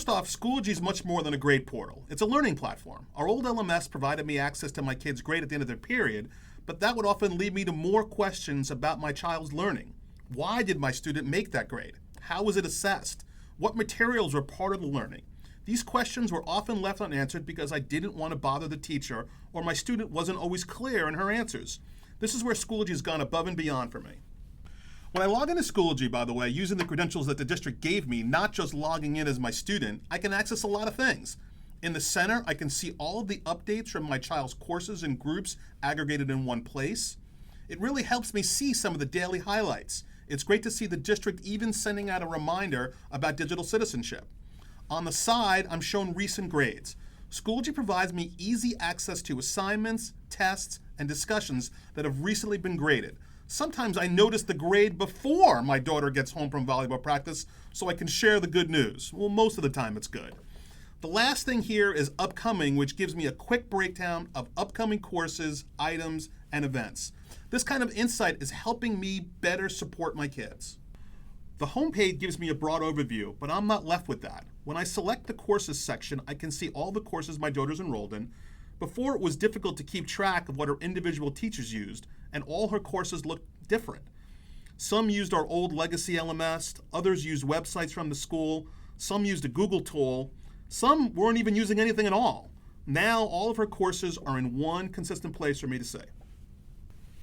First off, Schoology is much more than a grade portal. It's a learning platform. Our old LMS provided me access to my kids' grade at the end of their period, but that would often lead me to more questions about my child's learning. Why did my student make that grade? How was it assessed? What materials were part of the learning? These questions were often left unanswered because I didn't want to bother the teacher or my student wasn't always clear in her answers. This is where Schoology has gone above and beyond for me. When I log into Schoology, by the way, using the credentials that the district gave me, not just logging in as my student, I can access a lot of things. In the center, I can see all of the updates from my child's courses and groups aggregated in one place. It really helps me see some of the daily highlights. It's great to see the district even sending out a reminder about digital citizenship. On the side, I'm shown recent grades. Schoology provides me easy access to assignments, tests, and discussions that have recently been graded. Sometimes I notice the grade before my daughter gets home from volleyball practice so I can share the good news. Well, most of the time it's good. The last thing here is upcoming, which gives me a quick breakdown of upcoming courses, items, and events. This kind of insight is helping me better support my kids. The homepage gives me a broad overview, but I'm not left with that. When I select the courses section, I can see all the courses my daughter's enrolled in. Before, it was difficult to keep track of what her individual teachers used, and all her courses looked different. Some used our old legacy LMS, others used websites from the school, some used a Google tool, some weren't even using anything at all. Now all of her courses are in one consistent place for me to see.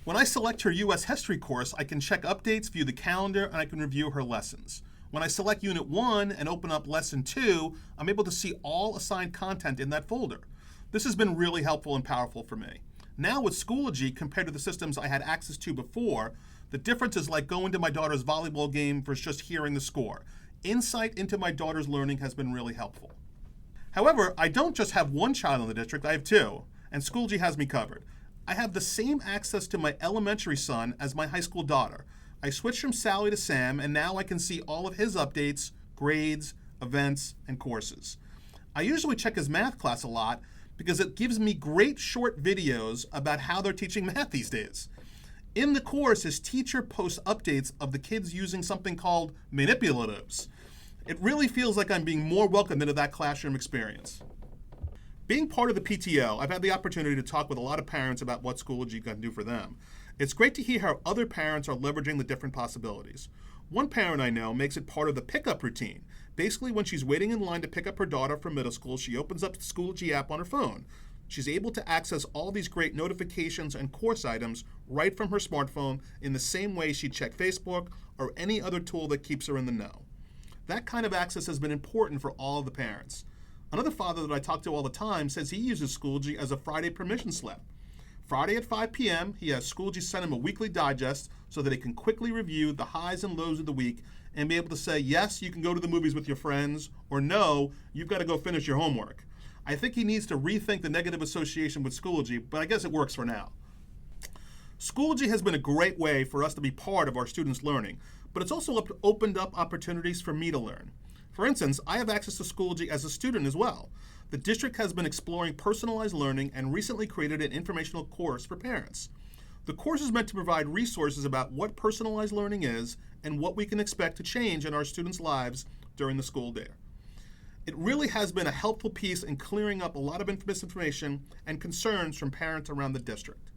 When I select her U.S. History course, I can check updates, view the calendar, and I can review her lessons. When I select Unit 1 and open up Lesson 2, I'm able to see all assigned content in that folder. This has been really helpful and powerful for me. Now with Schoology, compared to the systems I had access to before, the difference is like going to my daughter's volleyball game versus just hearing the score. Insight into my daughter's learning has been really helpful. However, I don't just have one child in the district, I have two, and Schoology has me covered. I have the same access to my elementary son as my high school daughter. I switched from Sally to Sam, and now I can see all of his updates, grades, events, and courses. I usually check his math class a lot because it gives me great short videos about how they're teaching math these days. In the course, his teacher posts updates of the kids using something called manipulatives. It really feels like I'm being more welcomed into that classroom experience. Being part of the PTO, I've had the opportunity to talk with a lot of parents about what Schoology can do for them. It's great to hear how other parents are leveraging the different possibilities. One parent I know makes it part of the pickup routine. Basically, when she's waiting in line to pick up her daughter from middle school, she opens up the Schoology app on her phone. She's able to access all these great notifications and course items right from her smartphone in the same way she'd check Facebook or any other tool that keeps her in the know. That kind of access has been important for all of the parents. Another father that I talk to all the time says he uses Schoology as a Friday permission slip. Friday at 5 p.m., he has Schoology send him a weekly digest so that he can quickly review the highs and lows of the week and be able to say, yes, you can go to the movies with your friends, or no, you've got to go finish your homework. I think he needs to rethink the negative association with Schoology, but I guess it works for now. Schoology has been a great way for us to be part of our students' learning, but it's also opened up opportunities for me to learn. For instance, I have access to Schoology as a student as well. The district has been exploring personalized learning and recently created an informational course for parents. The course is meant to provide resources about what personalized learning is and what we can expect to change in our students' lives during the school day. It really has been a helpful piece in clearing up a lot of misinformation and concerns from parents around the district.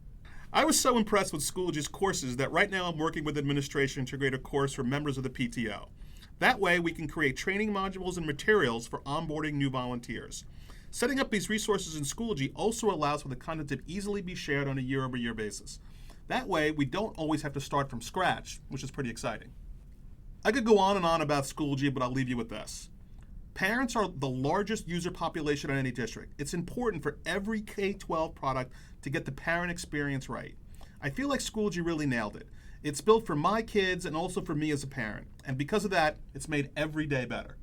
I was so impressed with Schoology's courses that right now I'm working with administration to create a course for members of the PTO. That way we can create training modules and materials for onboarding new volunteers. Setting up these resources in Schoology also allows for the content to easily be shared on a year-over-year basis. That way we don't always have to start from scratch, which is pretty exciting. I could go on and on about Schoology, but I'll leave you with this. Parents are the largest user population in any district. It's important for every K-12 product to get the parent experience right. I feel like Schoology really nailed it. It's built for my kids and also for me as a parent. And because of that, it's made every day better.